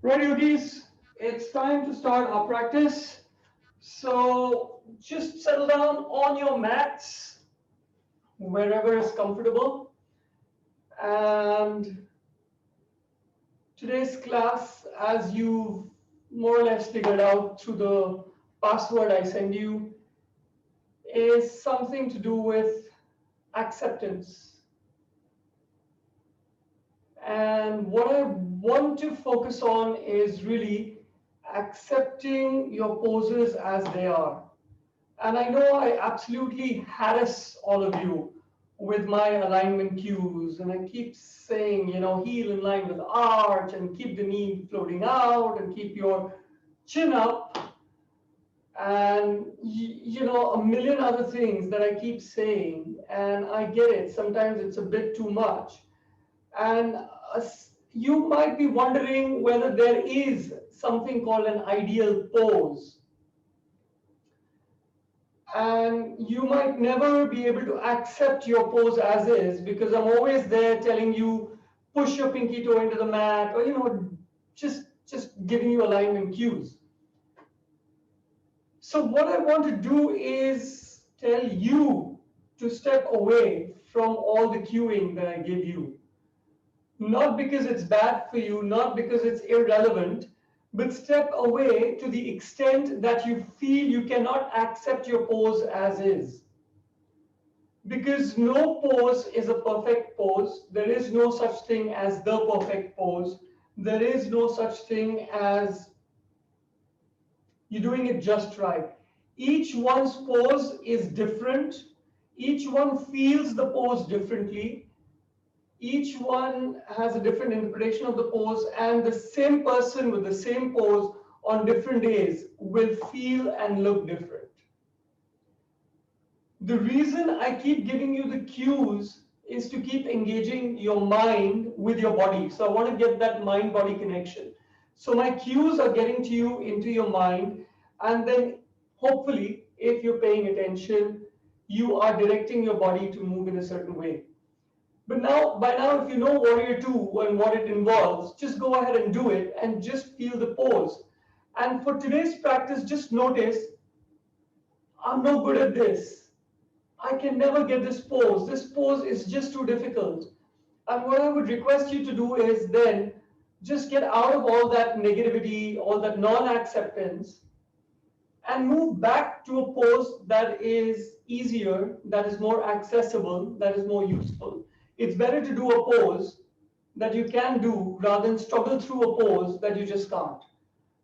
Right, yogis, it's time to start our practice. So just settle down on your mats, wherever is comfortable. And today's class, as you've more or less figured out through the password I send you, is something to do with acceptance. And what I want to focus on is really accepting your poses as they are. And I know I absolutely harass all of you with my alignment cues. And I keep saying, heel in line with arch and keep the knee floating out and keep your chin up. And, a million other things that I keep saying. And I get it. Sometimes it's a bit too much. And you might be wondering whether there is something called an ideal pose. And you might never be able to accept your pose as is because I'm always there telling you push your pinky toe into the mat, or just giving you alignment cues. So what I want to do is tell you to step away from all the cueing that I give you. Not because it's bad for you, not because it's irrelevant, but step away to the extent that you feel you cannot accept your pose as is. Because no pose is a perfect pose. There is no such thing as the perfect pose. There is no such thing as you're doing it just right. Each one's pose is different. Each one feels the pose differently. Each one has a different interpretation of the pose, and the same person with the same pose on different days will feel and look different. The reason I keep giving you the cues is to keep engaging your mind with your body. So I want to get that mind-body connection. So my cues are getting to you into your mind, and then hopefully, if you're paying attention, you are directing your body to move in a certain way. But now, by now, if you know Warrior 2 and what it involves, just go ahead and do it and just feel the pose. And for today's practice, just notice, I'm no good at this. I can never get this pose. This pose is just too difficult. And what I would request you to do is then just get out of all that negativity, all that non-acceptance, and move back to a pose that is easier, that is more accessible, that is more useful. It's better to do a pose that you can do rather than struggle through a pose that you just can't.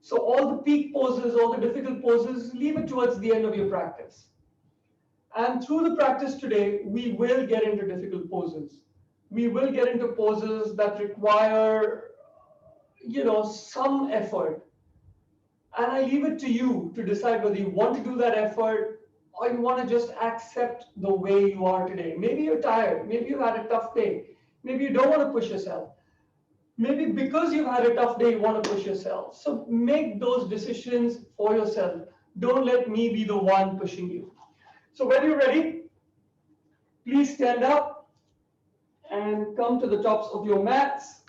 So all the peak poses, all the difficult poses, leave it towards the end of your practice. And through the practice today, we will get into difficult poses. We will get into poses that require, some effort. And I leave it to you to decide whether you want to do that effort or you want to just accept the way you are today. Maybe you're tired. Maybe you've had a tough day. Maybe you don't want to push yourself. Maybe because you've had a tough day, you want to push yourself. So make those decisions for yourself. Don't let me be the one pushing you. So when you're ready, please stand up and come to the tops of your mats.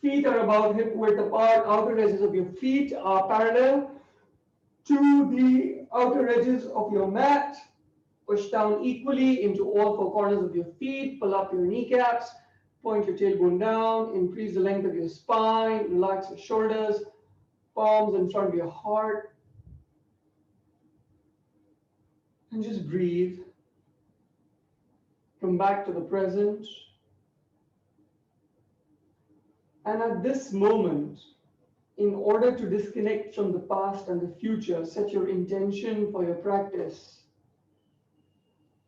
Feet are about hip width apart. Outer edges of your feet are parallel to the outer edges of your mat. Push down equally into all four corners of your feet. Pull up your kneecaps. Point your tailbone down. Increase the length of your spine. Relax your shoulders. Palms in front of your heart. And just breathe. Come back to the present. And at this moment, in order to disconnect from the past and the future, set your intention for your practice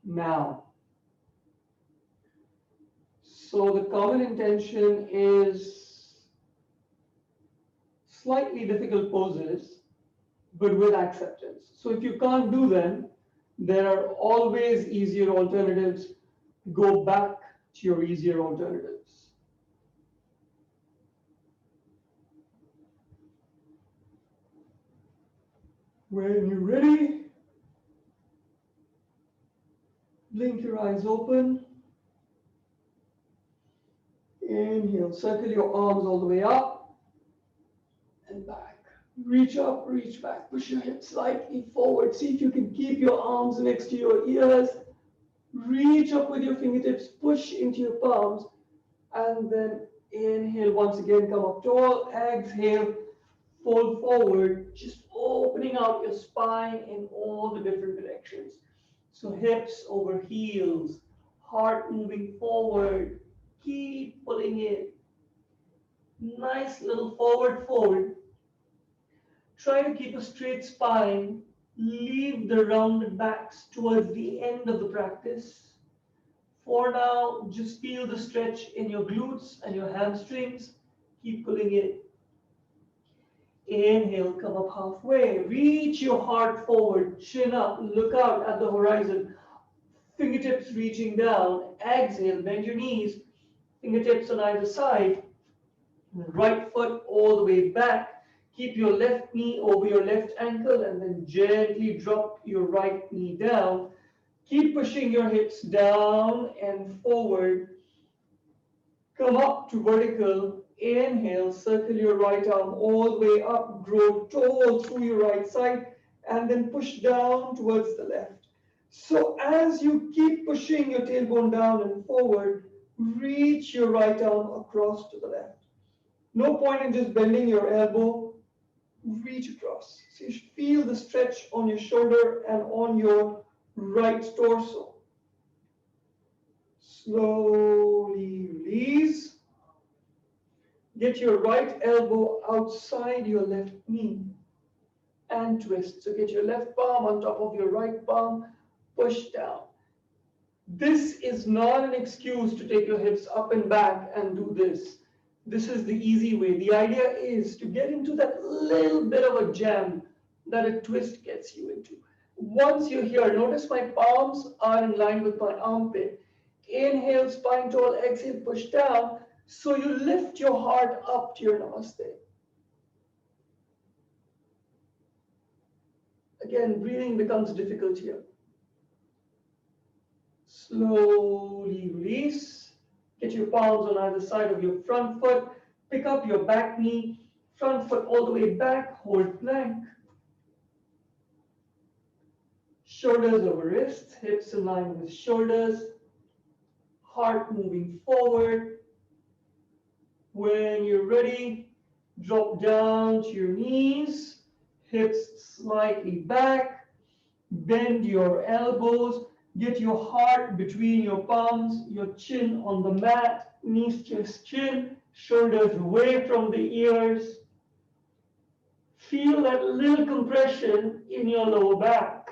now. So the common intention is slightly difficult poses, but with acceptance. So if you can't do them, there are always easier alternatives. Go back to your easier alternatives. When you're ready, blink your eyes open. Inhale, circle your arms all the way up. and back. Reach up, reach back. Push your hips slightly forward. See if you can keep your arms next to your ears. Reach up with your fingertips, push into your palms, and then inhale once again, come up tall. Exhale, fold forward, just opening out your spine in all the different directions. So hips over heels, heart moving forward. Keep pulling it. Nice little forward fold. Try to keep a straight spine. Leave the rounded backs towards the end of the practice. For now, just feel the stretch in your glutes and your hamstrings. Keep pulling it. Inhale, come up halfway. Reach your heart forward, chin up, look out at the horizon. Fingertips reaching down. Exhale, bend your knees. Fingertips on either side. Right foot all the way back. Keep your left knee over your left ankle and then gently drop your right knee down. Keep pushing your hips down and forward. Come up to vertical. Inhale, circle your right arm all the way up. Grow tall through your right side and then push down towards the left. So as you keep pushing your tailbone down and forward, reach your right arm across to the left. No point in just bending your elbow. Reach across. So you should feel the stretch on your shoulder and on your right torso. Slowly release. Get your right elbow outside your left knee and twist. So get your left palm on top of your right palm. Push down. This is not an excuse to take your hips up and back and do this. This is the easy way. The idea is to get into that little bit of a jam that a twist gets you into. Once you're here, notice my palms are in line with my armpit. Inhale, spine tall, exhale, push down. So you lift your heart up to your namaste. Again, breathing becomes difficult here. Slowly release. Get your palms on either side of your front foot. Pick up your back knee. Front foot all the way back. Hold plank. Shoulders over wrists. Hips in line with shoulders. Heart moving forward. When you're ready, drop down to your knees. Hips slightly back. Bend your elbows. Get your heart between your palms, your chin on the mat, knees, chest, chin, shoulders away from the ears. Feel that little compression in your lower back.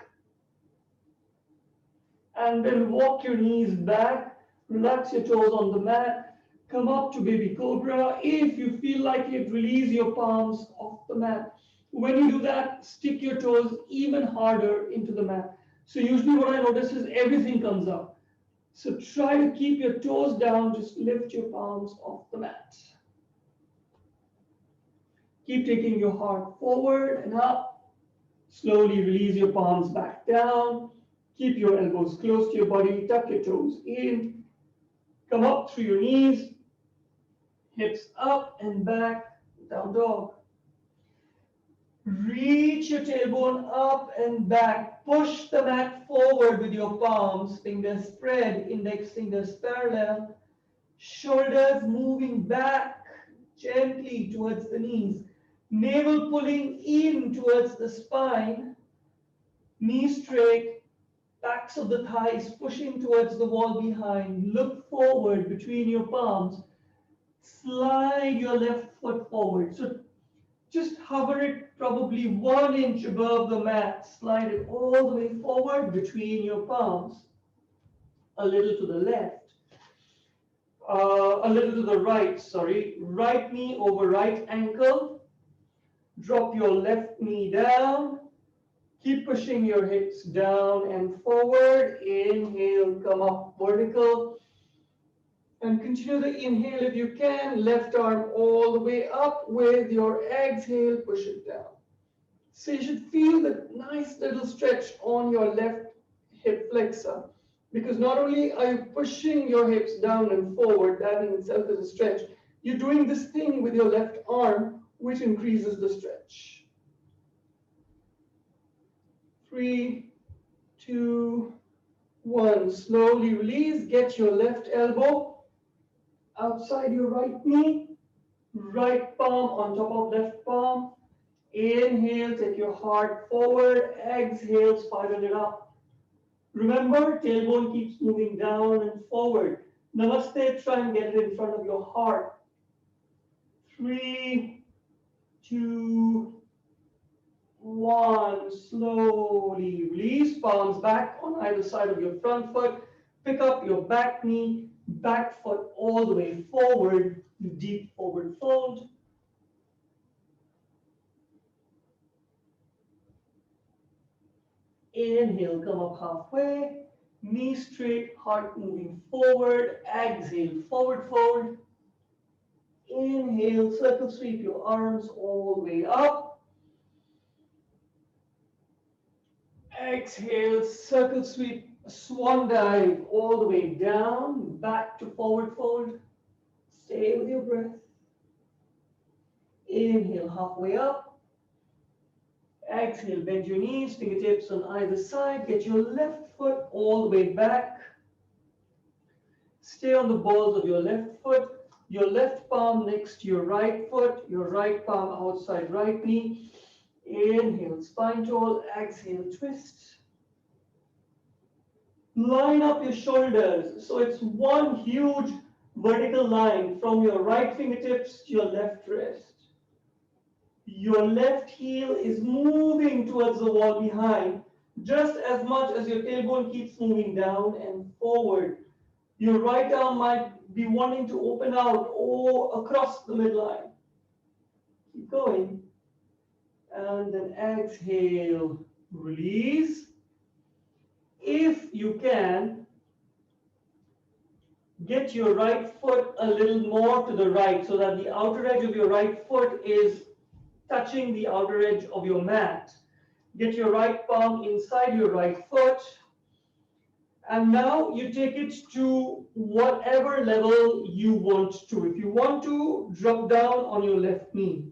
And then walk your knees back, relax your toes on the mat, come up to baby cobra. If you feel like it, release your palms off the mat. When you do that, stick your toes even harder into the mat. So usually what I notice is everything comes up. So try to keep your toes down, just lift your palms off the mat. Keep taking your heart forward and up. Slowly release your palms back down. Keep your elbows close to your body, tuck your toes in. Come up through your knees, hips up and back, down dog. Reach your tailbone up and back. Push the mat forward with your palms. Fingers spread, index fingers parallel. Shoulders moving back gently towards the knees. Navel pulling in towards the spine. Knees straight. Backs of the thighs pushing towards the wall behind. Look forward between your palms. Slide your left foot forward. So just hover it probably 1 inch above the mat. Slide it all the way forward between your palms. A little to the left. A little to the right, sorry. Right knee over right ankle. Drop your left knee down. Keep pushing your hips down and forward. Inhale, come up vertical. And continue the inhale if you can. Left arm all the way up. With your exhale, push it down. So you should feel the nice little stretch on your left hip flexor. Because not only are you pushing your hips down and forward, that in itself is a stretch. You're doing this thing with your left arm which increases the stretch. 3, 2, 1. Slowly release. Get your left elbow outside your right knee. Right palm on top of left palm. Inhale, take your heart forward. Exhale, spiral it up. Remember, tailbone keeps moving down and forward. Namaste, try and get it in front of your heart. 3, 2, 1. Slowly release. Palms back on either side of your front foot. Pick up your back knee, back foot all the way forward. Deep forward fold. Inhale, come up halfway. Knee straight, heart moving forward. Exhale, forward fold. Inhale, circle sweep your arms all the way up. Exhale, circle sweep, swan dive all the way down, back to forward fold. Stay with your breath. Inhale, halfway up. Exhale, bend your knees, fingertips on either side. Get your left foot all the way back. Stay on the balls of your left foot. Your left palm next to your right foot. Your right palm outside right knee. Inhale, spine tall. Exhale, twist. Line up your shoulders. So it's one huge vertical line from your right fingertips to your left wrist. Your left heel is moving towards the wall behind, just as much as your tailbone keeps moving down and forward. Your right arm might be wanting to open out or across the midline. Keep going. And then exhale, release. If you can, get your right foot a little more to the right so that the outer edge of your right foot is touching the outer edge of your mat. Get your right palm inside your right foot. And now you take it to whatever level you want to. If you want to, drop down on your left knee.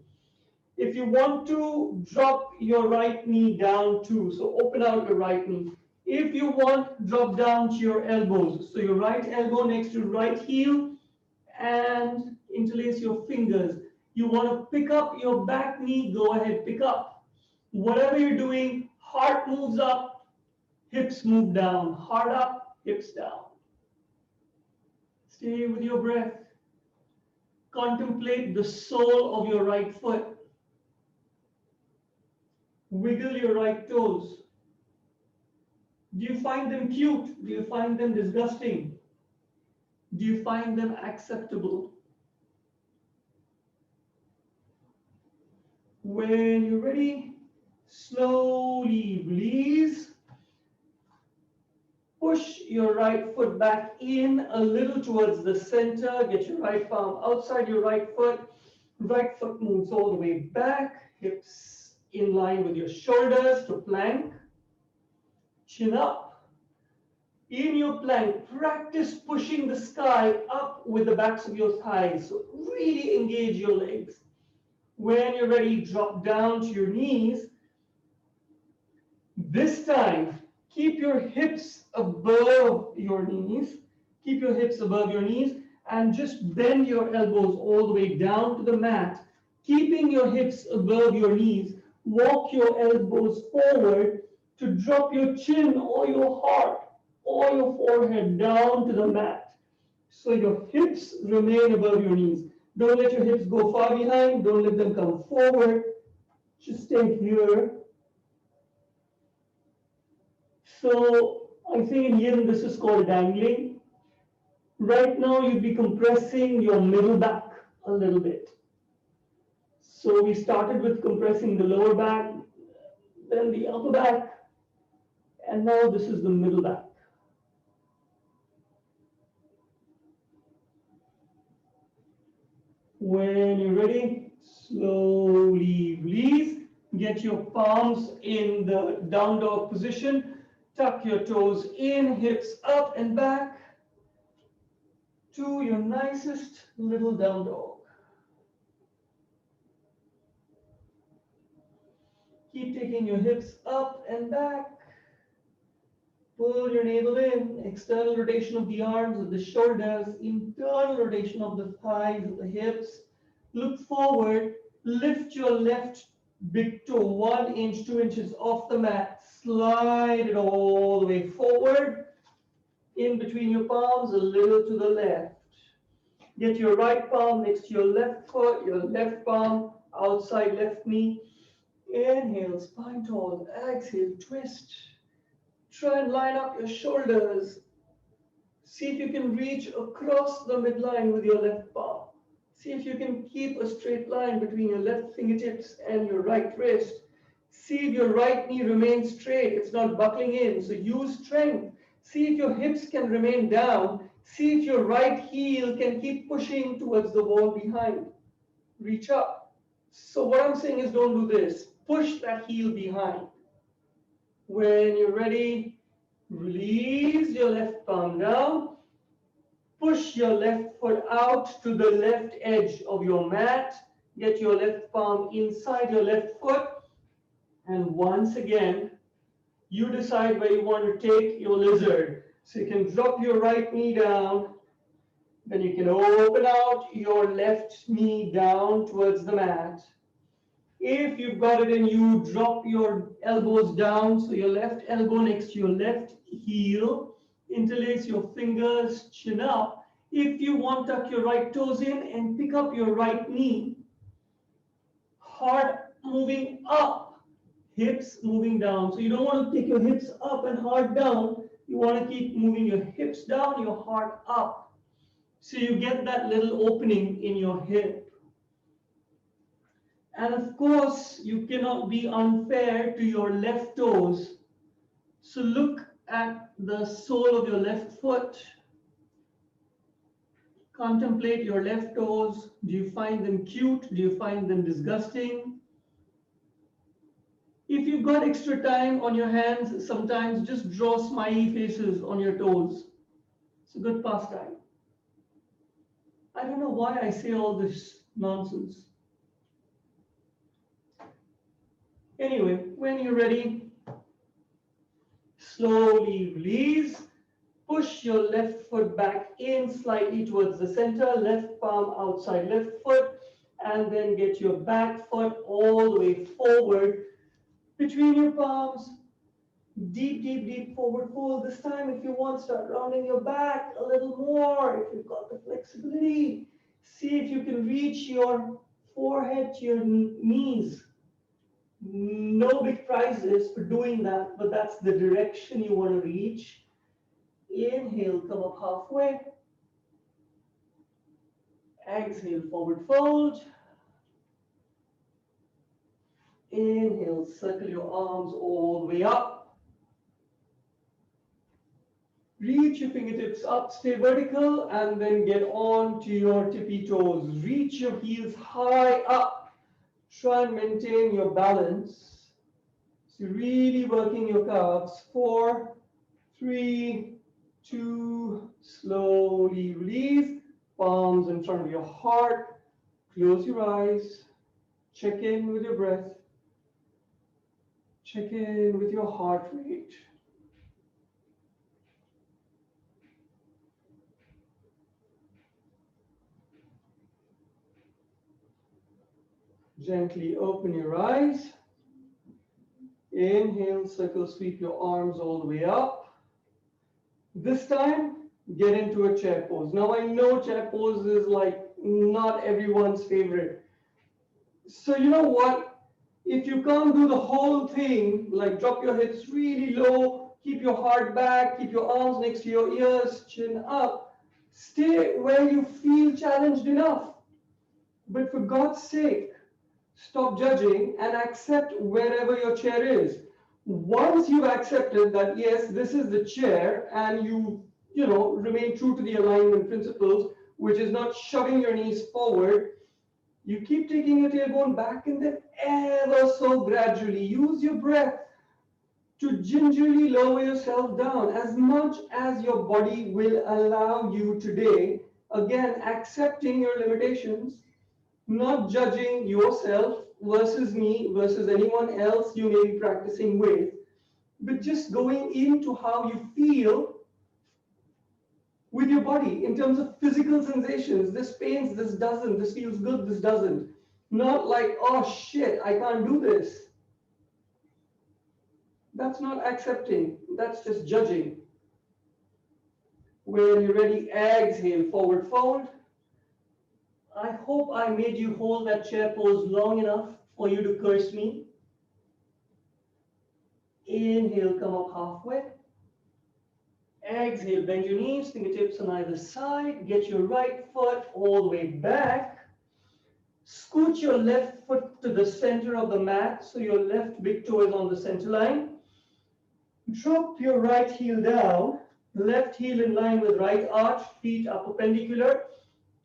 If you want to, drop your right knee down too. So open out your right knee. If you want, drop down to your elbows. So your right elbow next to right heel and interlace your fingers. You want to pick up your back knee, go ahead, pick up. Whatever you're doing, heart moves up, hips move down. Heart up, hips down. Stay with your breath. Contemplate the sole of your right foot. Wiggle your right toes. Do you find them cute? Do you find them disgusting? Do you find them acceptable? When you're ready, slowly release. Push your right foot back in a little towards the center. Get your right palm outside your right foot. Right foot moves all the way back. Hips in line with your shoulders to plank. Chin up. In your plank, practice pushing the sky up with the backs of your thighs. So really engage your legs. When you're ready, drop down to your knees. This time, keep your hips above your knees. Keep your hips above your knees and just bend your elbows all the way down to the mat. Keeping your hips above your knees, walk your elbows forward to drop your chin or your heart or your forehead down to the mat. So your hips remain above your knees. Don't let your hips go far behind. Don't let them come forward. Just stay here. So I think in yin this is called dangling. Right now you'd be compressing your middle back a little bit. So we started with compressing the lower back, then the upper back, and now this is the middle back. When you're ready, slowly release. Get your palms in the down dog position. Tuck your toes in, hips up and back to your nicest little down dog. Keep taking your hips up and back. Pull your navel in, external rotation of the arms, of the shoulders, internal rotation of the thighs, of the hips. Look forward, lift your left big toe 1 inch, 2 inches off the mat. Slide it all the way forward, in between your palms, a little to the left. Get your right palm next to your left foot, your left palm outside left knee. Inhale, spine tall. Exhale, twist. Try and line up your shoulders. See if you can reach across the midline with your left palm. See if you can keep a straight line between your left fingertips and your right wrist. See if your right knee remains straight. It's not buckling in. So use strength. See if your hips can remain down. See if your right heel can keep pushing towards the wall behind. Reach up. So what I'm saying is don't do this. Push that heel behind. When you're ready, release your left palm down. Push your left foot out to the left edge of your mat. Get your left palm inside your left foot. And once again, you decide where you want to take your lizard. So you can drop your right knee down. Then you can open out your left knee down towards the mat. If you've got it in you, drop your elbows down. So your left elbow next to your left heel. Interlace your fingers, chin up. If you want, tuck your right toes in and pick up your right knee. Heart moving up, hips moving down. So you don't want to take your hips up and heart down. You want to keep moving your hips down, your heart up. So you get that little opening in your hip. And of course, you cannot be unfair to your left toes. So look at the sole of your left foot. Contemplate your left toes. Do you find them cute? Do you find them disgusting? If you've got extra time on your hands, sometimes just draw smiley faces on your toes. It's a good pastime. I don't know why I say all this nonsense. Anyway, when you're ready, slowly release. Push your left foot back in slightly towards the center, left palm outside left foot, and then get your back foot all the way forward between your palms. Deep, deep, deep forward fold. This time, if you want, start rounding your back a little more. If you've got the flexibility, see if you can reach your forehead to your knees. No big prizes for doing that, but that's the direction you want to reach. Inhale, come up halfway. Exhale, forward fold. Inhale, circle your arms all the way up. Reach your fingertips up, stay vertical, and then get on to your tippy toes. Reach your heels high up. Try and maintain your balance. So really working your calves. 4, 3, 2, slowly release. Palms in front of your heart. Close your eyes. Check in with your breath. Check in with your heart rate. Gently open your eyes. Inhale, circle sweep your arms all the way up. This time, get into a chair pose. Now I know chair pose is like not everyone's favorite. So you know what? If you can't do the whole thing, like drop your hips really low, keep your heart back, keep your arms next to your ears, chin up, stay where you feel challenged enough. But for God's sake, stop judging and accept wherever your chair is. Once you've accepted that, yes, this is the chair, and you remain true to the alignment principles, which is not shoving your knees forward, you keep taking your tailbone back, and then ever so gradually use your breath to gingerly lower yourself down as much as your body will allow you today. Again, accepting your limitations. not judging yourself versus me versus anyone else you may be practicing with, but just going into how you feel with your body in terms of physical sensations. This pains, this doesn't, this feels good, this doesn't. Not like, oh shit, I can't do this. That's not accepting, that's just judging. When you're ready, exhale, forward fold. I hope I made you hold that chair pose long enough for you to curse me. Inhale, come up halfway. Exhale, bend your knees, fingertips on either side. Get your right foot all the way back. Scoot your left foot to the center of the mat so your left big toe is on the center line. Drop your right heel down, left heel in line with right arch, feet are perpendicular.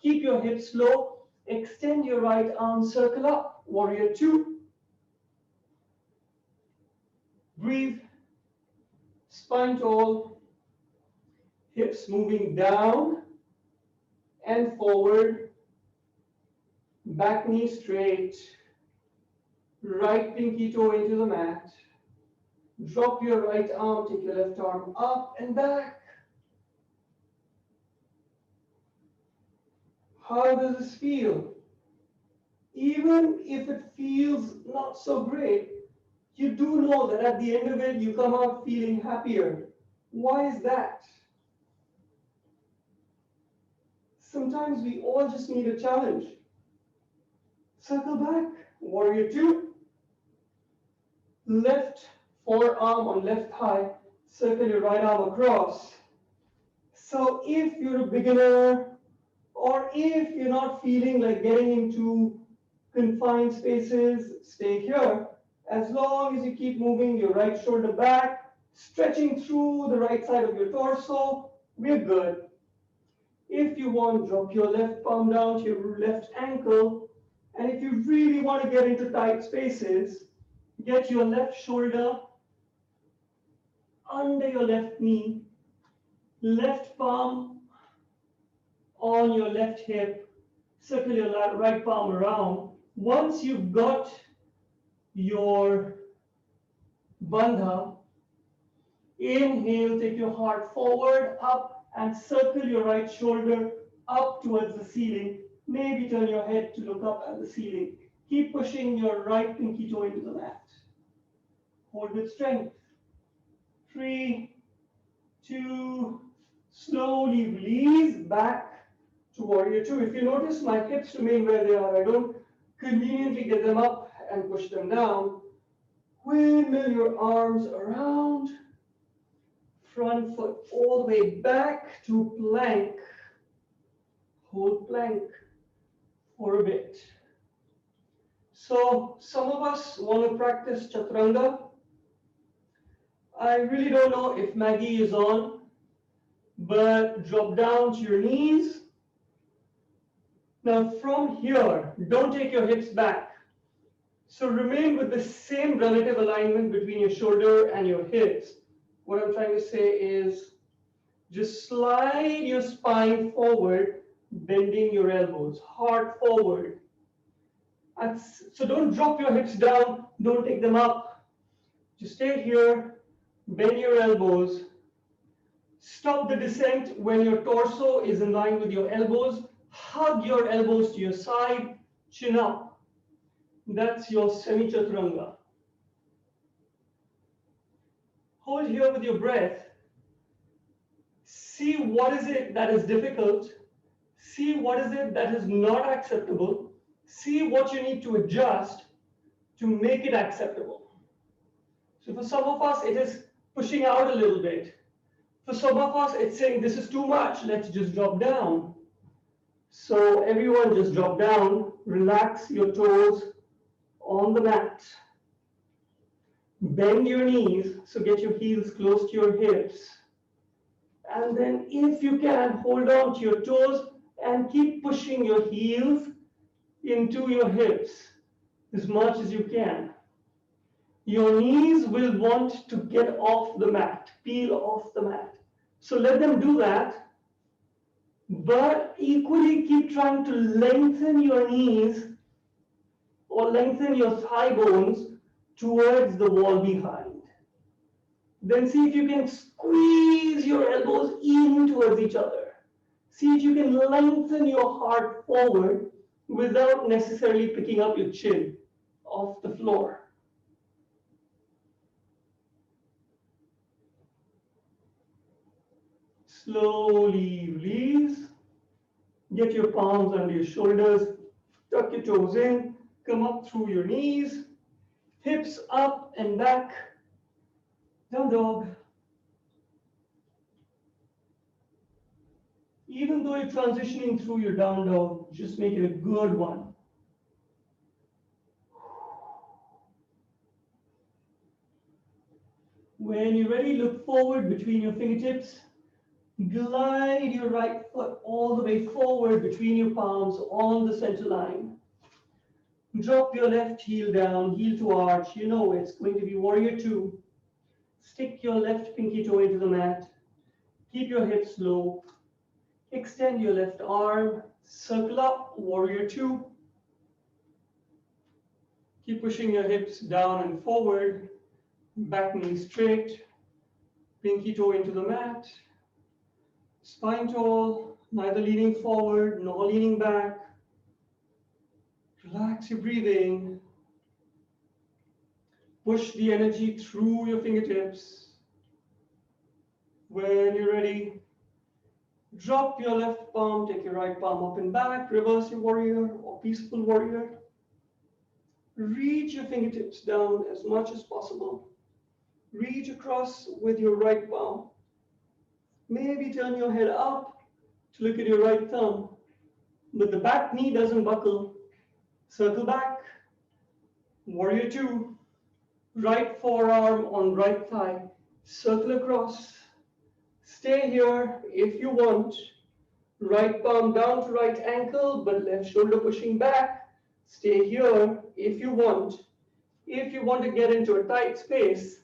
Keep your hips low. Extend your right arm, circle up. Warrior two. Breathe. Spine tall. Hips moving down and forward. Back knee straight. Right pinky toe into the mat. Drop your right arm, take your left arm up and back. How does this feel? Even if it feels not so great, you do know that at the end of it, you come out feeling happier. Why is that? Sometimes we all just need a challenge. Circle back, warrior two. Left forearm on left thigh, circle your right arm across. So if you're a beginner, or if you're not feeling like getting into confined spaces, stay here. As long as you keep moving your right shoulder back, stretching through the right side of your torso, we're good. If you want, drop your left palm down to your left ankle. And if you really want to get into tight spaces, get your left shoulder under your left knee, left palm on your left hip, circle your right palm around. Once you've got your bandha, inhale, take your heart forward, up, and circle your right shoulder up towards the ceiling. Maybe turn your head to look up at the ceiling. Keep pushing your right pinky toe into the mat. Hold with strength. 3, 2, slowly release back to warrior two. If you notice, my hips remain where they are. I don't conveniently get them up and push them down. Windmill your arms around. Front foot all the way back to plank. Hold plank for a bit. So some of us want to practice chaturanga. I really don't know if Maggie is on, but drop down to your knees. Now from here, don't take your hips back. So remain with the same relative alignment between your shoulder and your hips. What I'm trying to say is just slide your spine forward, bending your elbows, heart forward. So don't drop your hips down, don't take them up. Just stay here, bend your elbows. Stop the descent when your torso is in line with your elbows. Hug your elbows to your side, chin up. That's your semi-chaturanga. Hold here with your breath. See what is it that is difficult. See what is it that is not acceptable. See what you need to adjust to make it acceptable. So for some of us, it is pushing out a little bit. For some of us, it's saying, this is too much, let's just drop down. So everyone just drop down, relax your toes on the mat. Bend your knees, so get your heels close to your hips. And then if you can, hold on to your toes and keep pushing your heels into your hips as much as you can. Your knees will want to get off the mat, peel off the mat. So let them do that, but equally keep trying to lengthen your knees or lengthen your thigh bones towards the wall behind. Then see if you can squeeze your elbows in towards each other. See if you can lengthen your heart forward without necessarily picking up your chin off the floor. Slowly release. Get your palms under your shoulders. Tuck your toes in. Come up through your knees. Hips up and back. Down dog. Even though you're transitioning through your down dog, just make it a good one. When you're ready, look forward between your fingertips. Glide your right foot all the way forward between your palms on the center line. Drop your left heel down, heel to arch. You know it's going to be warrior two. Stick your left pinky toe into the mat. Keep your hips low. Extend your left arm. Circle up, warrior two. Keep pushing your hips down and forward. Back knee straight. Pinky toe into the mat. Spine tall, neither leaning forward nor leaning back. Relax your breathing. Push the energy through your fingertips. When you're ready, drop your left palm, take your right palm up and back, reverse your warrior or peaceful warrior. Reach your fingertips down as much as possible. Reach across with your right palm. Maybe turn your head up to look at your right thumb, but the back knee doesn't buckle. Circle back, warrior two, right forearm on right thigh, circle across. Stay here if you want. Right palm down to right ankle, but left shoulder pushing back. Stay here if you want. If you want to get into a tight space,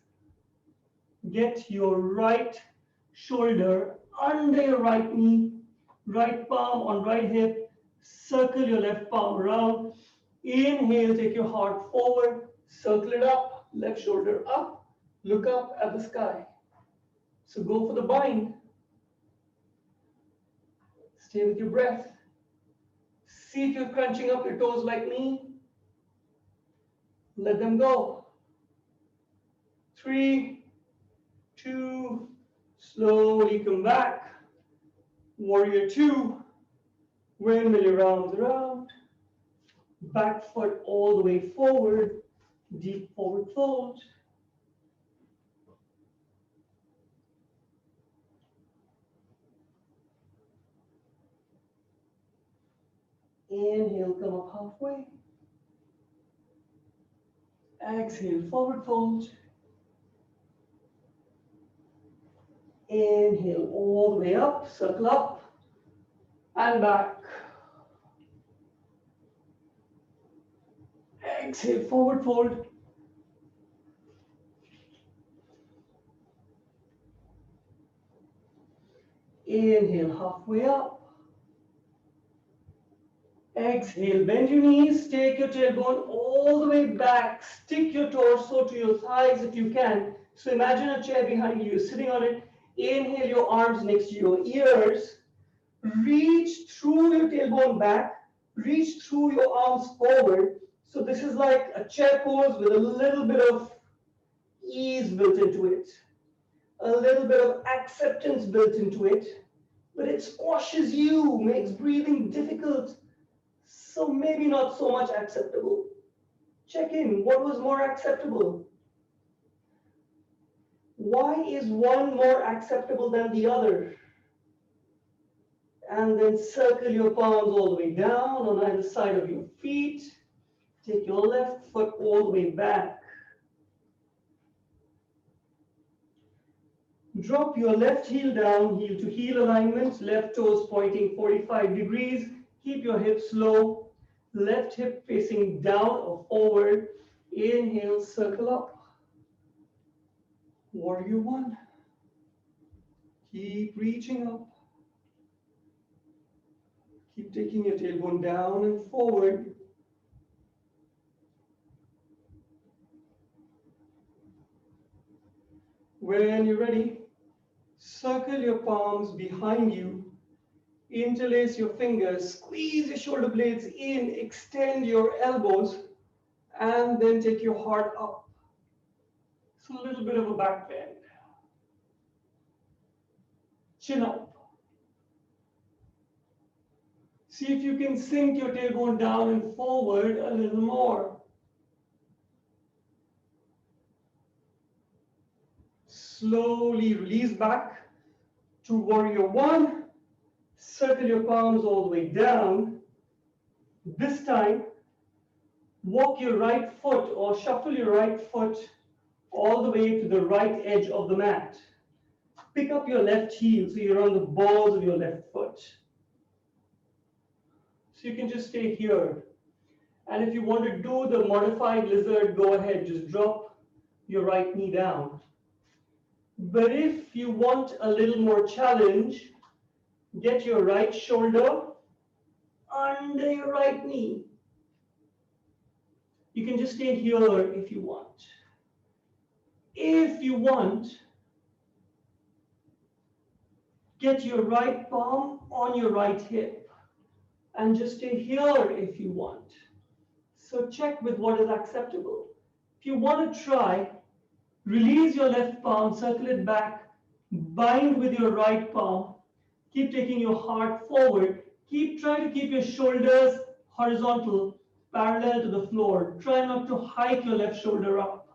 get your right shoulder under your right knee, right palm on right hip, circle your left palm around. Inhale, take your heart forward, circle it up, left shoulder up, look up at the sky. So go for the bind. Stay with your breath. See if you're crunching up your toes like me. Let them go. 3, 2, slowly come back. Warrior two, windmill your arms around. Back foot all the way forward. Deep forward fold. Inhale, come up halfway. Exhale, forward fold. Inhale, all the way up, circle up, and back. Exhale, forward fold. Inhale, halfway up. Exhale, bend your knees, take your tailbone all the way back. Stick your torso to your thighs if you can. So imagine a chair behind you, you're sitting on it. Inhale your arms next to your ears. Reach through your tailbone back. Reach through your arms forward. So this is like a chair pose with a little bit of ease built into it. A little bit of acceptance built into it. But it squashes you, makes breathing difficult. So maybe not so much acceptable. Check in, what was more acceptable? Why is one more acceptable than the other? And then circle your palms all the way down on either side of your feet. Take your left foot all the way back. Drop your left heel down, heel to heel alignment, left toes pointing 45 degrees. Keep your hips low. Left hip facing down or forward. Inhale, circle up. Warrior one. Keep reaching up. Keep taking your tailbone down and forward. When you're ready, circle your palms behind you, interlace your fingers, squeeze your shoulder blades in, extend your elbows, and then take your heart up. So a little bit of a back bend. Chin up. See if you can sink your tailbone down and forward a little more. Slowly release back to warrior one. Circle your palms all the way down. This time, walk your right foot or shuffle your right foot all the way to the right edge of the mat. Pick up your left heel so you're on the balls of your left foot. So you can just stay here. And if you want to do the modified lizard, go ahead, just drop your right knee down. But if you want a little more challenge, get your right shoulder under your right knee. You can just stay here if you want. If you want, get your right palm on your right hip and just stay here if you want. So check with what is acceptable. If you want to try, release your left palm, circle it back, bind with your right palm, keep taking your heart forward, try to keep your shoulders horizontal, parallel to the floor. Try not to hike your left shoulder up,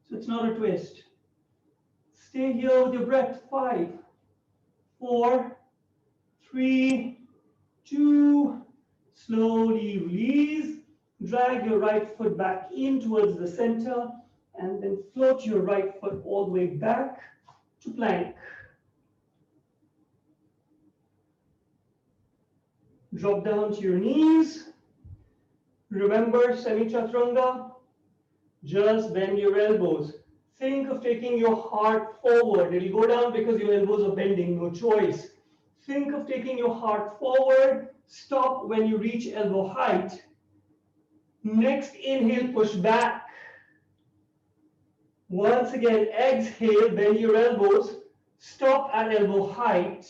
so it's not a twist. Stay here with your breath. 5, 4, 3, 2, slowly release. Drag your right foot back in towards the center and then float your right foot all the way back to plank. Drop down to your knees. Remember semi-chaturanga. Just bend your elbows. Think of taking your heart forward. It'll go down because your elbows are bending, no choice. Think of taking your heart forward. Stop when you reach elbow height. Next inhale, push back. Once again, exhale, bend your elbows. Stop at elbow height.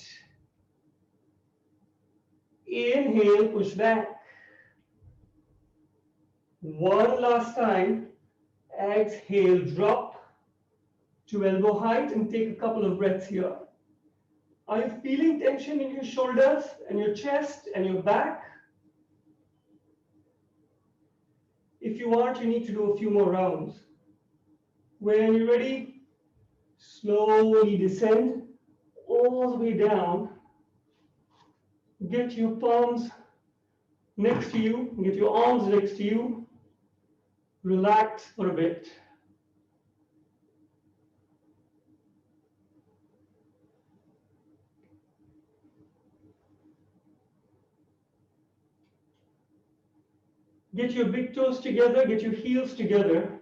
Inhale, push back. One last time. Exhale, drop to elbow height and take a couple of breaths here. Are you feeling tension in your shoulders and your chest and your back? If you aren't, you need to do a few more rounds. When you're ready, slowly descend all the way down. Get your palms next to you, get your arms next to you. Relax for a bit. Get your big toes together, get your heels together.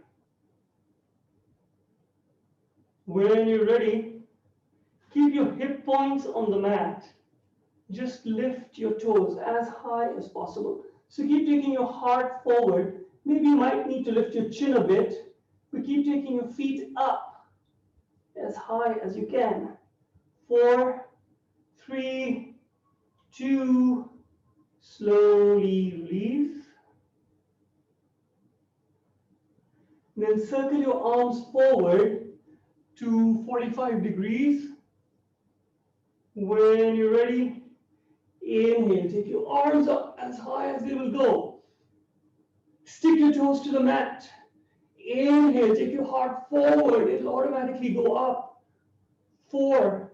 When you're ready, keep your hip points on the mat. Just lift your toes as high as possible. So keep taking your heart forward. Maybe you might need to lift your chin a bit, but keep taking your feet up as high as you can. 4, 3, 2, slowly release. Then circle your arms forward to 45 degrees. When you're ready, inhale, take your arms up as high as they will go. Stick your toes to the mat. Inhale, take your heart forward. It'll automatically go up. 4,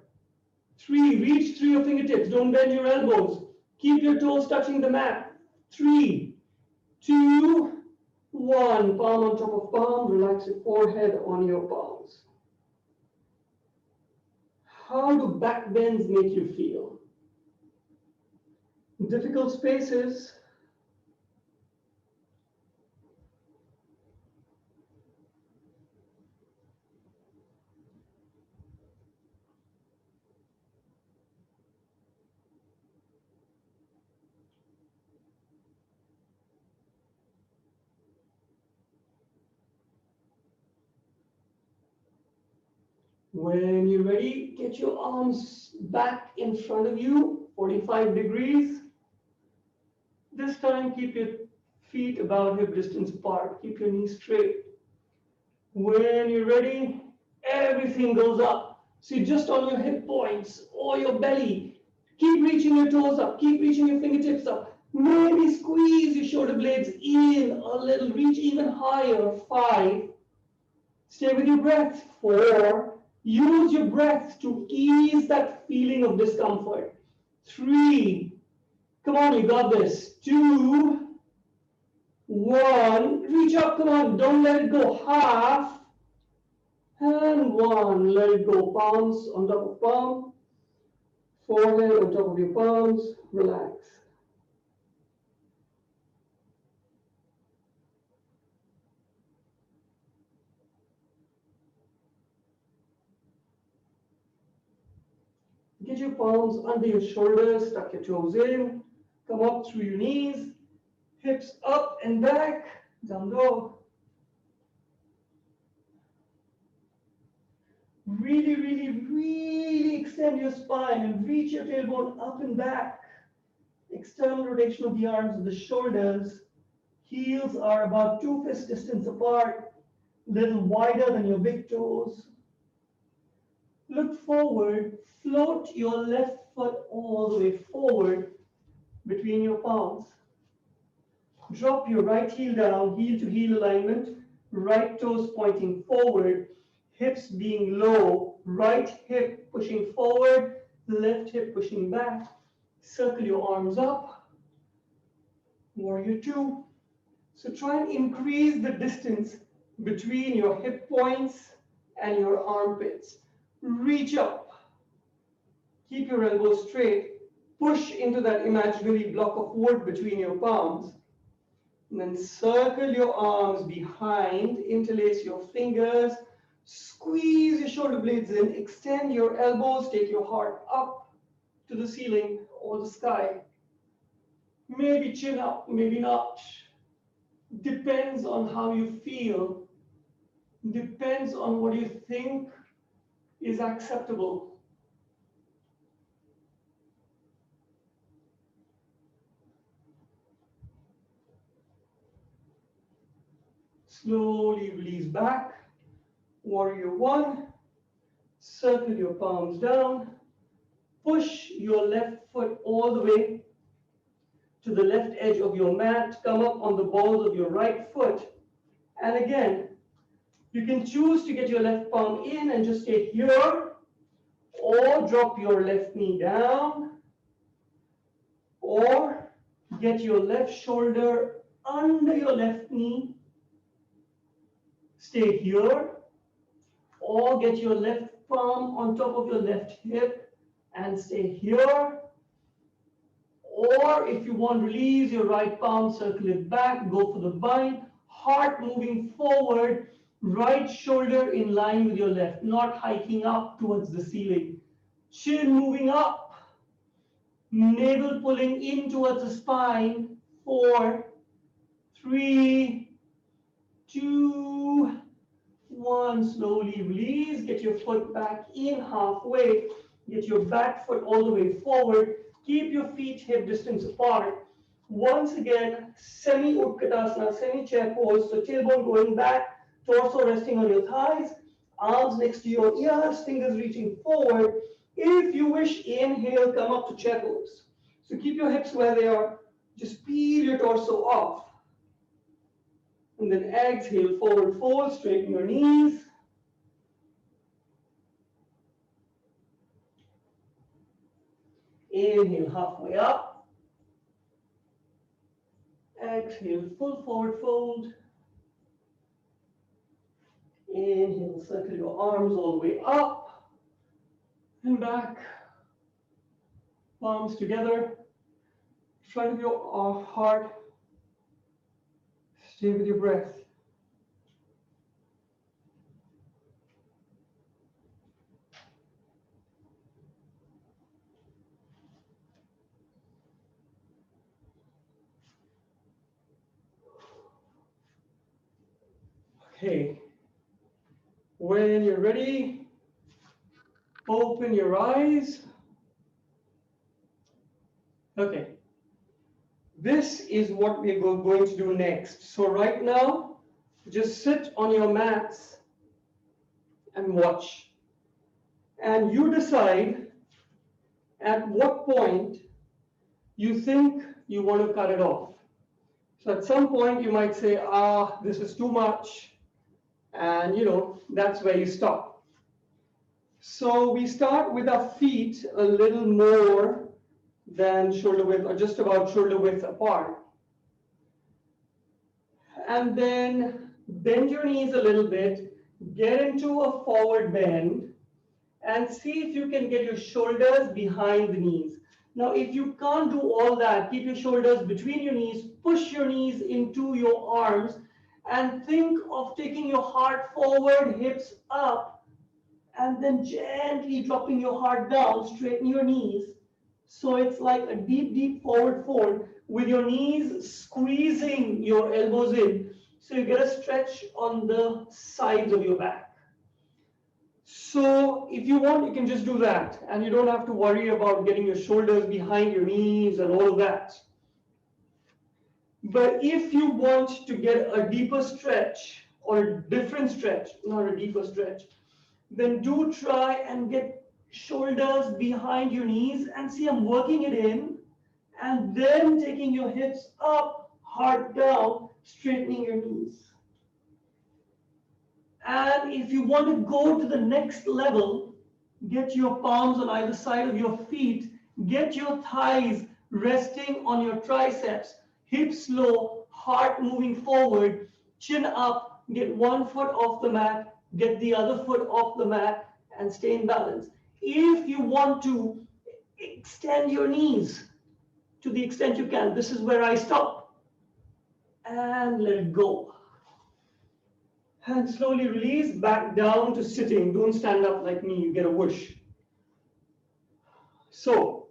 3, reach through your fingertips. Don't bend your elbows. Keep your toes touching the mat. 3, 2, 1. Palm on top of palm. Relax your forehead on your palms. How do back bends make you feel? Difficult spaces. When you're ready, get your arms back in front of you, 45 degrees. This time, keep your feet about hip distance apart. Keep your knees straight. When you're ready, everything goes up. So you're just on your hip points or your belly. Keep reaching your toes up. Keep reaching your fingertips up. Maybe squeeze your shoulder blades in a little. Reach even higher. 5. Stay with your breath. 4. Use your breath to ease that feeling of discomfort. 3. Come on, you got this. 2. 1. Reach up. Come on. Don't let it go. Half. And 1. Let it go. Palms on top of palm. Forehead on top of your palms. Relax. Get your palms under your shoulders, tuck your toes in, come up through your knees, hips up and back, down dog. Really, really, really extend your spine and reach your tailbone up and back. External rotation of the arms and the shoulders. Heels are about 2 fist distance apart, little wider than your big toes. Look forward, float your left foot all the way forward between your palms. Drop your right heel down, heel to heel alignment, right toes pointing forward, hips being low, right hip pushing forward, left hip pushing back. Circle your arms up. Warrior 2. So try and increase the distance between your hip points and your armpits. Reach up. Keep your elbows straight. Push into that imaginary block of wood between your palms. And then circle your arms behind, interlace your fingers, squeeze your shoulder blades in, extend your elbows, take your heart up to the ceiling or the sky. Maybe chin up, maybe not. Depends on how you feel. Depends on what you think is acceptable. Slowly release back. Warrior 1. Circle your palms down. Push your left foot all the way to the left edge of your mat. Come up on the balls of your right foot. And again, you can choose to get your left palm in and just stay here, or drop your left knee down, or get your left shoulder under your left knee, stay here, or get your left palm on top of your left hip and stay here. Or if you want, release your right palm, circle it back, go for the bind, heart moving forward, right shoulder in line with your left, not hiking up towards the ceiling. Chin moving up, navel pulling in towards the spine. 4, 3, 2, 1. Slowly release. Get your foot back in halfway. Get your back foot all the way forward. Keep your feet hip distance apart. Once again, semi-Utkatasana, semi-chair pose. So tailbone going back, torso resting on your thighs, arms next to your ears, fingers reaching forward. If you wish, inhale, come up to chair pose. So keep your hips where they are. Just peel your torso off. And then exhale, forward fold, straighten your knees. Inhale, halfway up. Exhale, full forward fold. Inhale, circle your arms all the way up and back. Palms together. Front of your heart. Stay with your breath. Okay. When you're ready, Open your eyes. Okay. This is what we're going to do next. So right now, just sit on your mats and watch. And you decide at what point you think you want to cut it off. So at some point you might say, this is too much. And that's where you stop. So we start with our feet a little more than shoulder width, or just about shoulder width apart. And then bend your knees a little bit, get into a forward bend, and see if you can get your shoulders behind the knees. Now, if you can't do all that, keep your shoulders between your knees, push your knees into your arms, and think of taking your heart forward, hips up, and then gently dropping your heart down, straighten your knees. So it's like a deep, deep forward fold with your knees squeezing your elbows in. So you get a stretch on the sides of your back. So if you want, you can just do that. And you don't have to worry about getting your shoulders behind your knees and all of that. But if you want to get a deeper stretch or a different stretch, not a deeper stretch, then do try and get shoulders behind your knees, and see I'm working it in, and then taking your hips up, heart down, straightening your knees. And if you want to go to the next level, get your palms on either side of your feet, get your thighs resting on your triceps, hips low, heart moving forward, chin up, get one foot off the mat, get the other foot off the mat, and stay in balance. If you want to extend your knees to the extent you can, this is where I stop. And let it go. And slowly release back down to sitting. Don't stand up like me, you get a whoosh. So,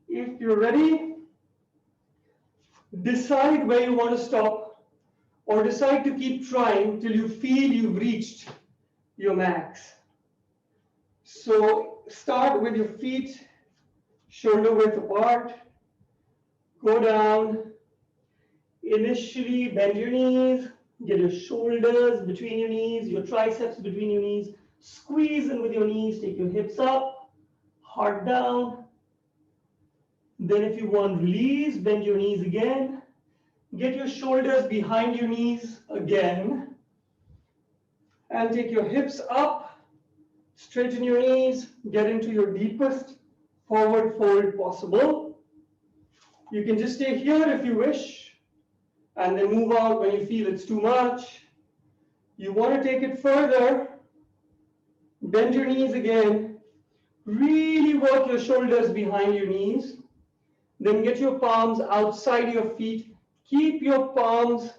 if you're ready, decide where you want to stop, or decide to keep trying till you feel you've reached your max. So start with your feet shoulder width apart, go down, initially bend your knees, get your shoulders between your knees, your triceps between your knees, squeeze in with your knees, take your hips up, heart down. Then if you want, release, bend your knees again, get your shoulders behind your knees again, and take your hips up, straighten your knees, get into your deepest forward fold possible. You can just stay here if you wish, and then move out when you feel it's too much. You want to take it further, bend your knees again, really work your shoulders behind your knees, then get your palms outside your feet, keep your palms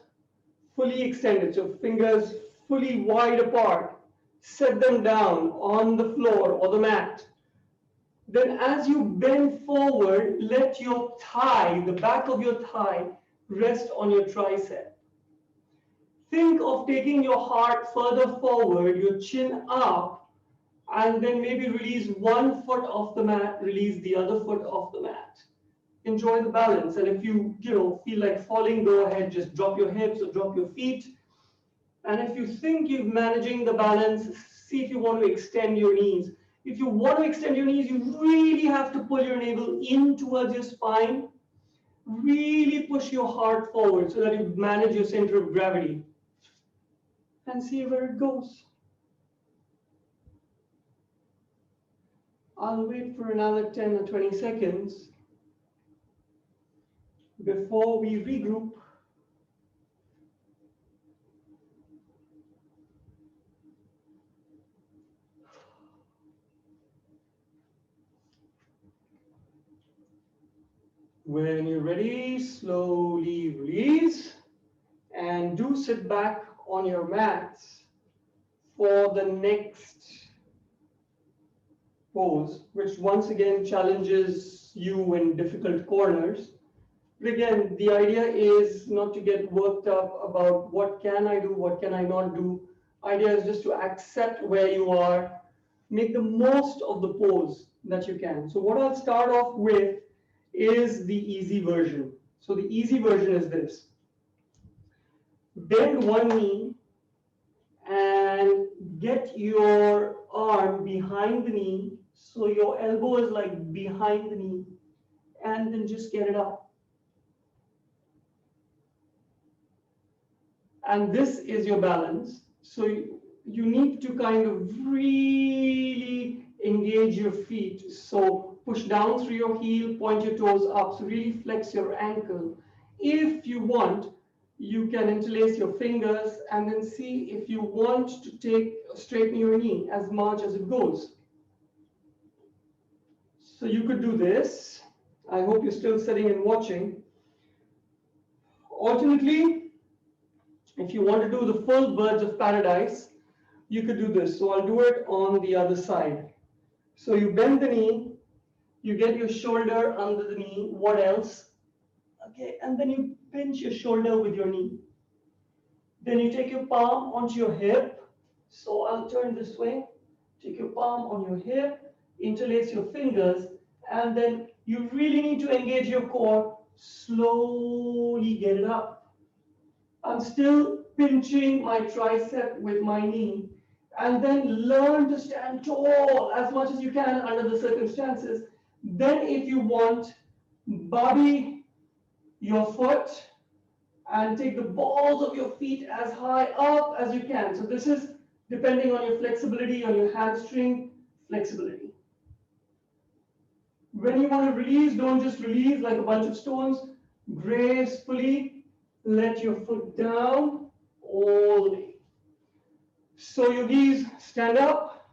fully extended, so fingers fully wide apart, set them down on the floor or the mat. Then as you bend forward, let your thigh, the back of your thigh, rest on your tricep. Think of taking your heart further forward, your chin up, and then maybe release one foot off the mat, release the other foot off the mat. Enjoy the balance. And if you feel like falling, go ahead, just drop your hips or drop your feet. And if you think you're managing the balance, see if you want to extend your knees. If you want to extend your knees, you really have to pull your navel in towards your spine. Really push your heart forward so that you manage your center of gravity. And see where it goes. I'll wait for another 10 or 20 seconds before we regroup. When you're ready, slowly release, and do sit back on your mats for the next pose, which once again challenges you in difficult corners. But again, the idea is not to get worked up about what can I do, what can I not do. Idea is just to accept where you are, make the most of the pose that you can. So what I'll start off with is the easy version. So the easy version is this. Bend one knee and get your arm behind the knee. So your elbow is like behind the knee, and then just get it up. And this is your balance. So you need to kind of really engage your feet. So push down through your heel, point your toes up. So really flex your ankle. If you want, you can interlace your fingers and then see if you want to straighten your knee as much as it goes. So you could do this. I hope you're still sitting and watching. Alternately, if you want to do the full birds of paradise, you could do this. So I'll do it on the other side. So you bend the knee, you get your shoulder under the knee. What else? Okay, and then you pinch your shoulder with your knee. Then you take your palm onto your hip. So I'll turn this way. Take your palm on your hip, interlace your fingers, and then you really need to engage your core. Slowly get it up. I'm still pinching my tricep with my knee. And then learn to stand tall as much as you can under the circumstances. Then if you want, bobby your foot and take the balls of your feet as high up as you can. So this is depending on your flexibility, on your hamstring flexibility. When you want to release, don't just release like a bunch of stones. Gracefully let your foot down all the way. So yogis, stand up.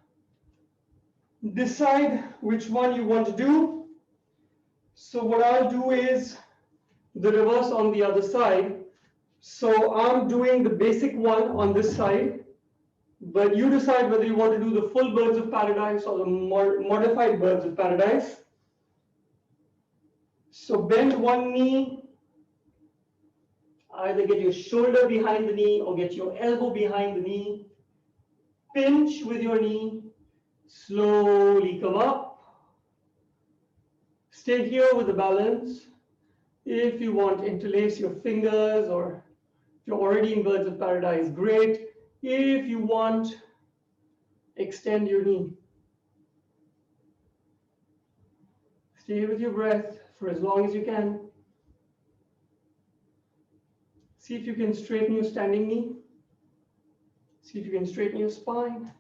Decide which one you want to do. So what I'll do is the reverse on the other side. So I'm doing the basic one on this side, but you decide whether you want to do the full birds of paradise or the modified birds of paradise. So bend one knee, either get your shoulder behind the knee or get your elbow behind the knee. Pinch with your knee, slowly come up. Stay here with the balance. If you want, interlace your fingers, or if you're already in birds of paradise, great. If you want, extend your knee. Stay with your breath for as long as you can. See if you can straighten your standing knee. See if you can straighten your spine.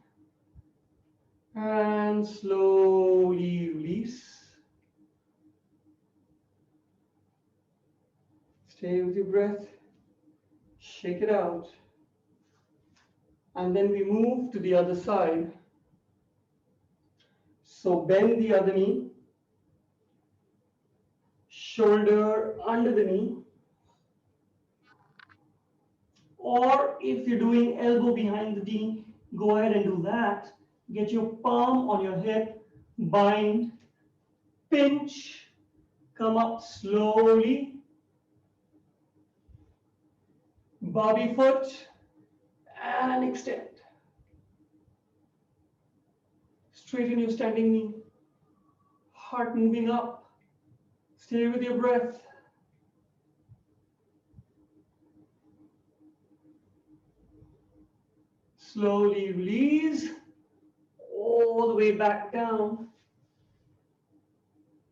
And slowly release. Stay with your breath. Shake it out. And then we move to the other side. So bend the other knee. Shoulder under the knee. Or if you're doing elbow behind the knee, go ahead and do that. Get your palm on your hip, bind, pinch, come up slowly, bobby foot, and extend. Straighten your standing knee, heart moving up. Stay with your breath. Slowly release, all the way back down,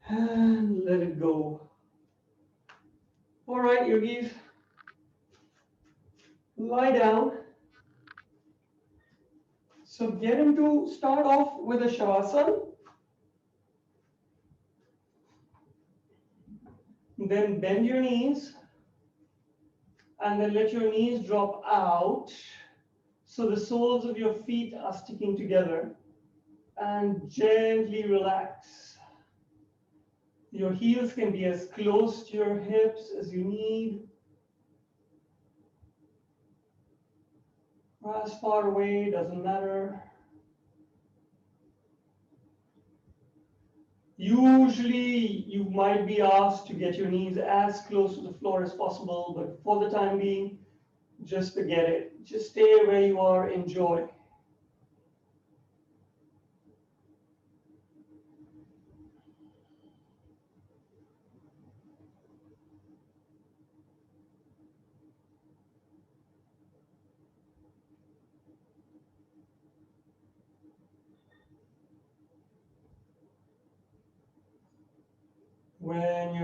and let it go. All right, yogis, lie down. So start off with a shavasana. Then bend your knees, and then let your knees drop out. So the soles of your feet are sticking together, and gently relax. Your heels can be as close to your hips as you need, or as far away, doesn't matter. Usually you might be asked to get your knees as close to the floor as possible, but for the time being, just forget it. Just stay where you are, enjoy.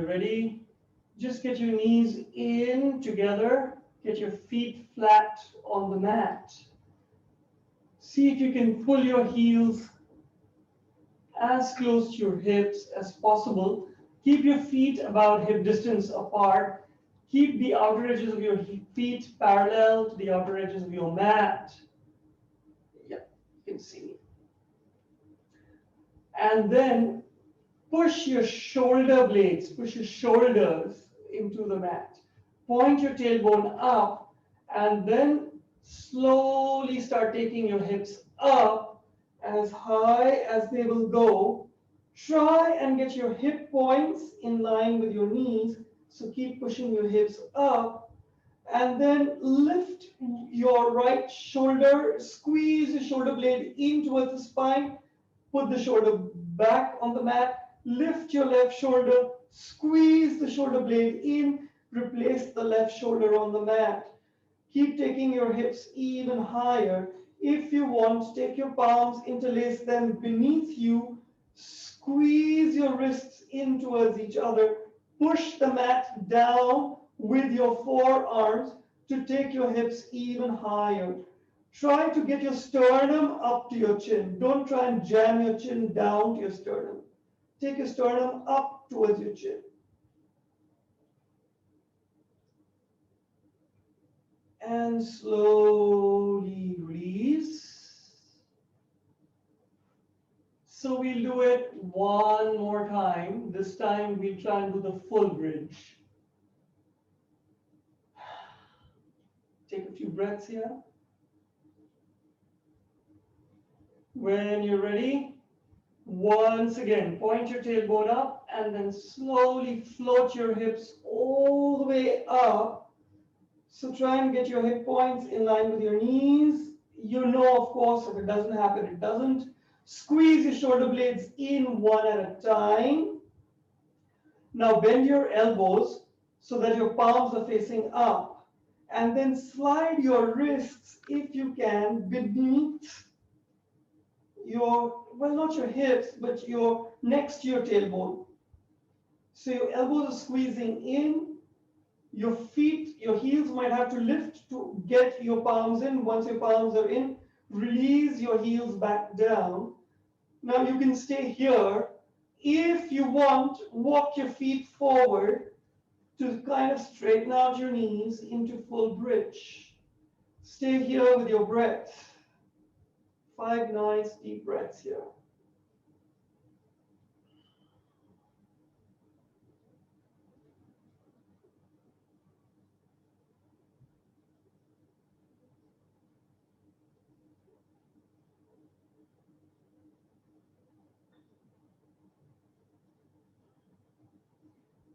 ready, just get your knees in together, get your feet flat on the mat. See if you can pull your heels as close to your hips as possible. Keep your feet about hip distance apart. Keep the outer edges of your feet parallel to the outer edges of your mat. Yeah, you can see me. And then push your shoulder blades, push your shoulders into the mat. Point your tailbone up, and then slowly start taking your hips up as high as they will go. Try and get your hip points in line with your knees. So keep pushing your hips up, and then lift your right shoulder, squeeze the shoulder blade in towards the spine, put the shoulder back on the mat, lift your left shoulder, squeeze the shoulder blade in, replace the left shoulder on the mat. Keep taking your hips even higher. If you want, take your palms, interlace them beneath you, squeeze your wrists in towards each other, push the mat down with your forearms to take your hips even higher. Try to get your sternum up to your chin. Don't try and jam your chin down to your sternum. Take your sternum up towards your chin. And slowly release. So we'll do it one more time. This time we'll try and do the full bridge. Take a few breaths here. When you're ready, once again, point your tailbone up and then slowly float your hips all the way up. So try and get your hip points in line with your knees. You know, of course, if it doesn't happen, it doesn't. Squeeze your shoulder blades in one at a time. Now bend your elbows so that your palms are facing up. And then slide your wrists, if you can, beneath your, well, not your hips, but your next to your tailbone. So your elbows are squeezing in. Your feet, your heels might have to lift to get your palms in. Once your palms are in, release your heels back down. Now you can stay here. If you want, walk your feet forward to kind of straighten out your knees into full bridge. Stay here with your breath. 5 nice deep breaths here.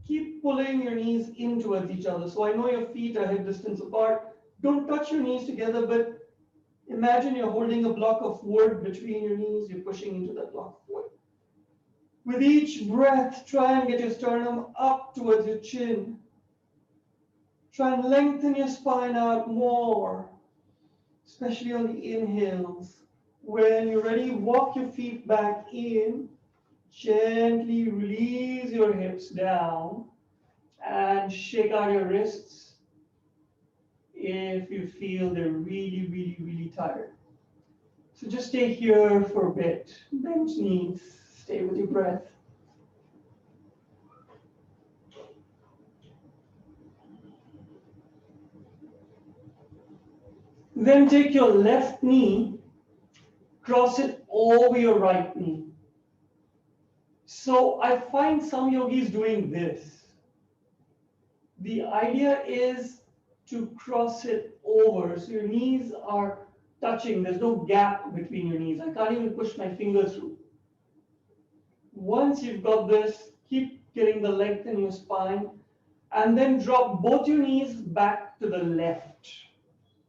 Keep pulling your knees in towards each other. So I know your feet are hip distance apart. Don't touch your knees together, but imagine you're holding a block of wood between your knees. You're pushing into that block of wood. With each breath, try and get your sternum up towards your chin. Try and lengthen your spine out more, especially on the inhales. When you're ready, walk your feet back in. Gently release your hips down and shake out your wrists if you feel they're really, really, really tired. So just stay here for a bit. Bend knees, stay with your breath. Then take your left knee, cross it over your right knee. So I find some yogis doing this. The idea is to cross it over. So your knees are touching. There's no gap between your knees. I can't even push my fingers through. Once you've got this, keep getting the length in your spine. And then drop both your knees back to the left.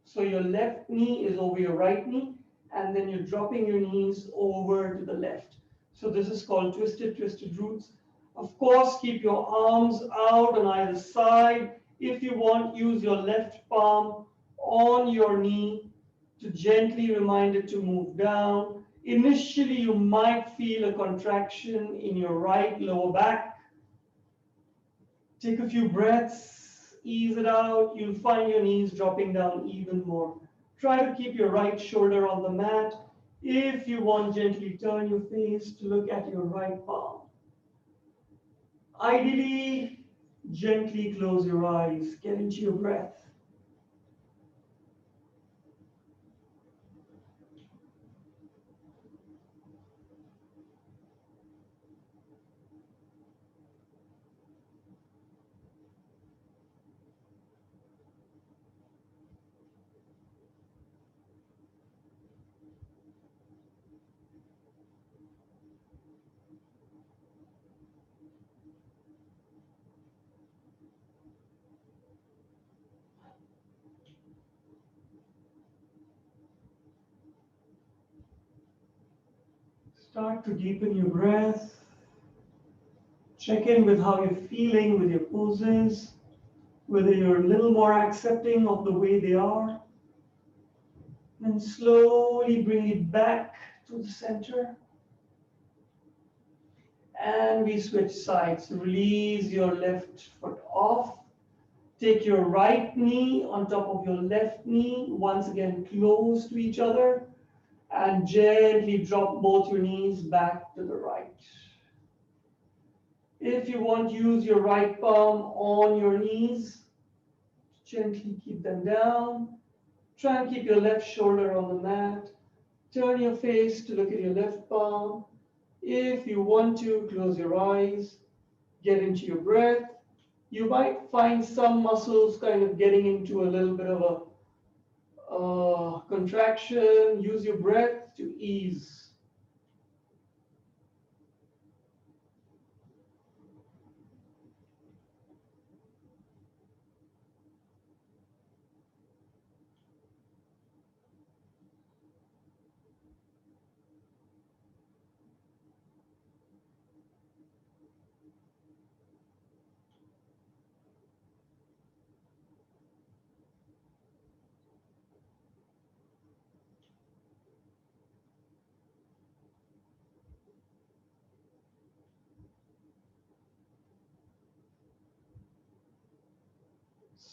So your left knee is over your right knee. And then you're dropping your knees over to the left. So this is called twisted roots. Of course, keep your arms out on either side. If you want, use your left palm on your knee to gently remind it to move down. Initially, you might feel a contraction in your right lower back. Take a few breaths, ease it out. You'll find your knees dropping down even more. Try to keep your right shoulder on the mat. If you want, gently turn your face to look at your right palm. Ideally, gently close your eyes. Get into your breath. Start to deepen your breath. Check in with how you're feeling with your poses, whether you're a little more accepting of the way they are. And slowly bring it back to the center. And we switch sides. Release your left foot off. Take your right knee on top of your left knee, once again close to each other, and gently drop both your knees back to the right. If you want, use your right palm on your knees. Gently keep them down. Try and keep your left shoulder on the mat. Turn your face to look at your left palm. If you want to, close your eyes. Get into your breath. You might find some muscles kind of getting into a little bit of a contraction. Use your breath to ease.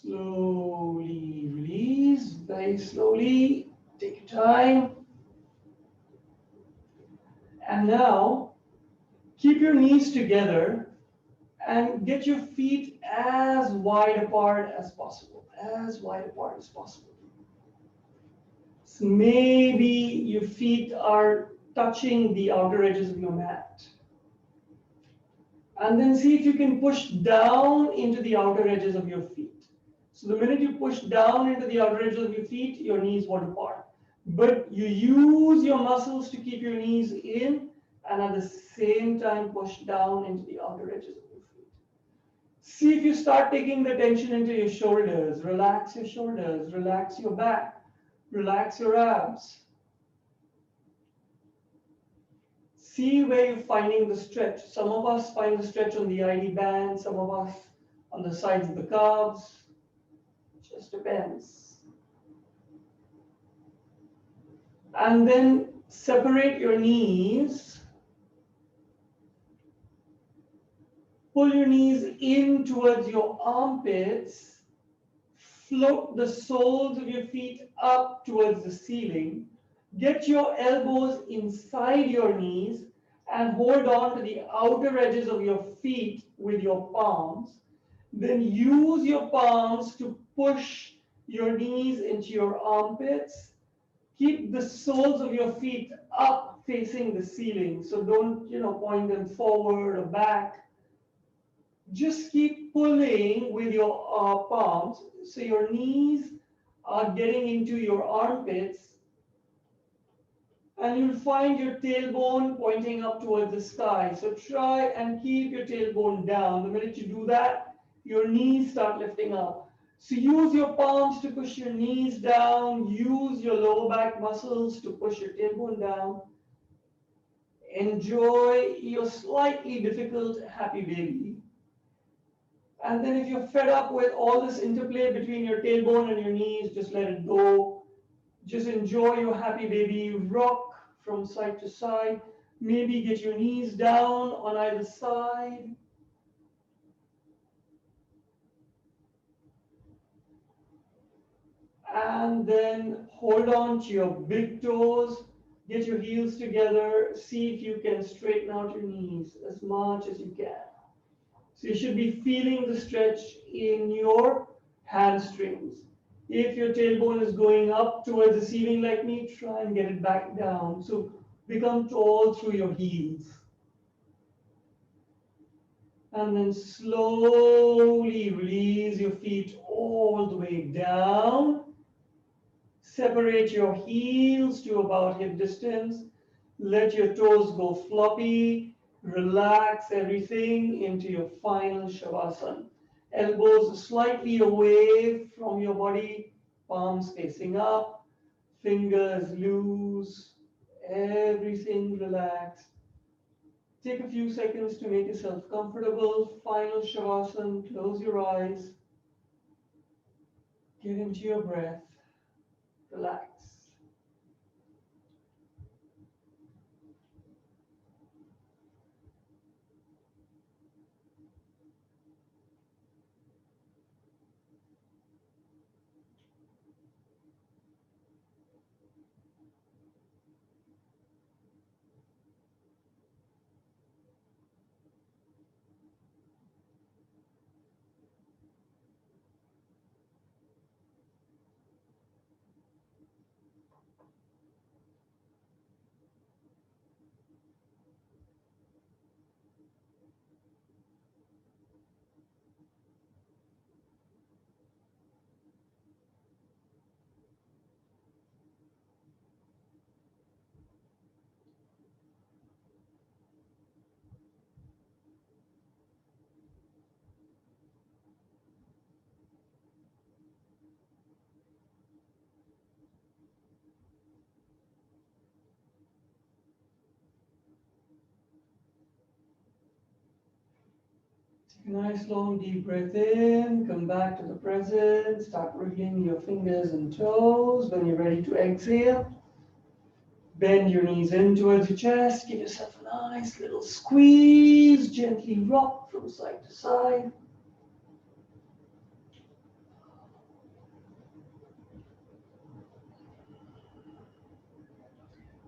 Slowly release, very slowly. Take your time. And now, keep your knees together and get your feet as wide apart as possible. As wide apart as possible. So maybe your feet are touching the outer edges of your mat. And then see if you can push down into the outer edges of your feet. So the minute you push down into the outer edges of your feet, your knees won't apart. But you use your muscles to keep your knees in and at the same time push down into the outer edges of your feet. See if you start taking the tension into your shoulders. Relax your shoulders, relax your back, relax your abs. See where you're finding the stretch. Some of us find the stretch on the ID band, some of us on the sides of the calves. Just depends. And then separate your knees. Pull your knees in towards your armpits. Float the soles of your feet up towards the ceiling. Get your elbows inside your knees and hold on to the outer edges of your feet with your palms. Then use your palms to push your knees into your armpits. Keep the soles of your feet up facing the ceiling. So don't, point them forward or back. Just keep pulling with your palms. So your knees are getting into your armpits. And you'll find your tailbone pointing up towards the sky. So try and keep your tailbone down. The minute you do that, your knees start lifting up. So use your palms to push your knees down. Use your lower back muscles to push your tailbone down. Enjoy your slightly difficult happy baby. And then if you're fed up with all this interplay between your tailbone and your knees, just let it go. Just enjoy your happy baby. Rock from side to side. Maybe get your knees down on either side. And then hold on to your big toes. Get your heels together. See if you can straighten out your knees as much as you can. So you should be feeling the stretch in your hamstrings. If your tailbone is going up towards the ceiling like me, try and get it back down. So become tall through your heels. And then slowly release your feet all the way down. Separate your heels to about hip distance. Let your toes go floppy. Relax everything into your final Shavasana. Elbows slightly away from your body, palms facing up, fingers loose, everything relaxed. Take a few seconds to make yourself comfortable. Final Shavasana, close your eyes, get into your breath, relax. Take a nice long deep breath in, come back to the present, start wriggling your fingers and toes. When you're ready to exhale, bend your knees in towards your chest, give yourself a nice little squeeze, gently rock from side to side.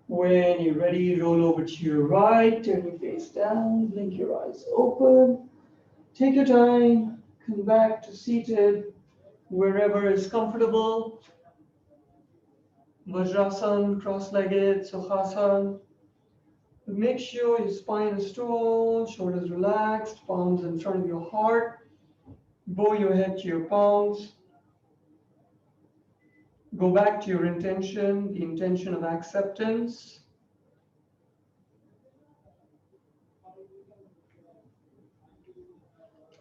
When you're ready, roll over to your right, turn your face down, blink your eyes open. Take your time, come back to seated, wherever is comfortable. Vajrasana, cross-legged, Sukhasana. Make sure your spine is tall, shoulders relaxed, palms in front of your heart. Bow your head to your palms. Go back to your intention, the intention of acceptance.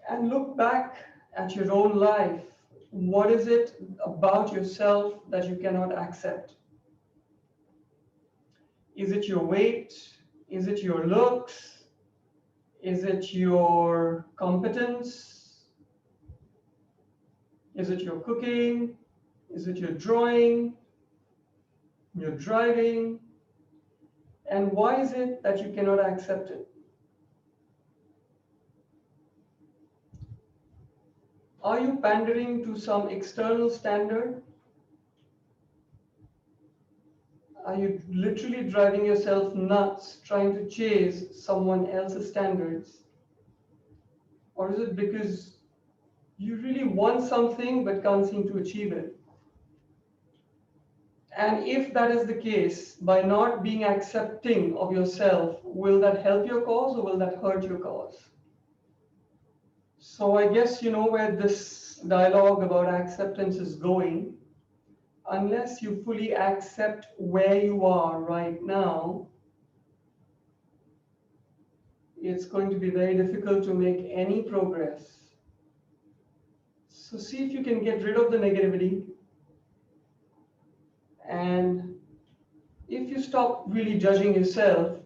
And look back at your own life. What is it about yourself that you cannot accept? Is it your weight? Is it your looks? Is it your competence? Is it your cooking? Is it your drawing? Your driving? And why is it that you cannot accept it? Are you pandering to some external standard? Are you literally driving yourself nuts trying to chase someone else's standards? Or is it because you really want something but can't seem to achieve it? And if that is the case, by not being accepting of yourself, will that help your cause or will that hurt your cause? So I guess you know where this dialogue about acceptance is going. Unless you fully accept where you are right now, it's going to be very difficult to make any progress. So see if you can get rid of the negativity. And if you stop really judging yourself,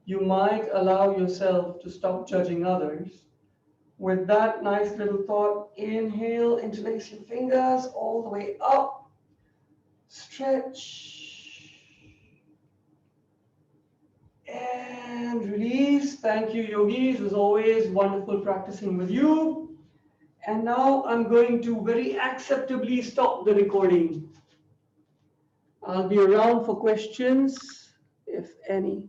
you might allow yourself to stop judging others. With that nice little thought, inhale, interlace your fingers all the way up. Stretch. And release. Thank you, yogis. As always, wonderful practicing with you. And now I'm going to very acceptably stop the recording. I'll be around for questions, if any.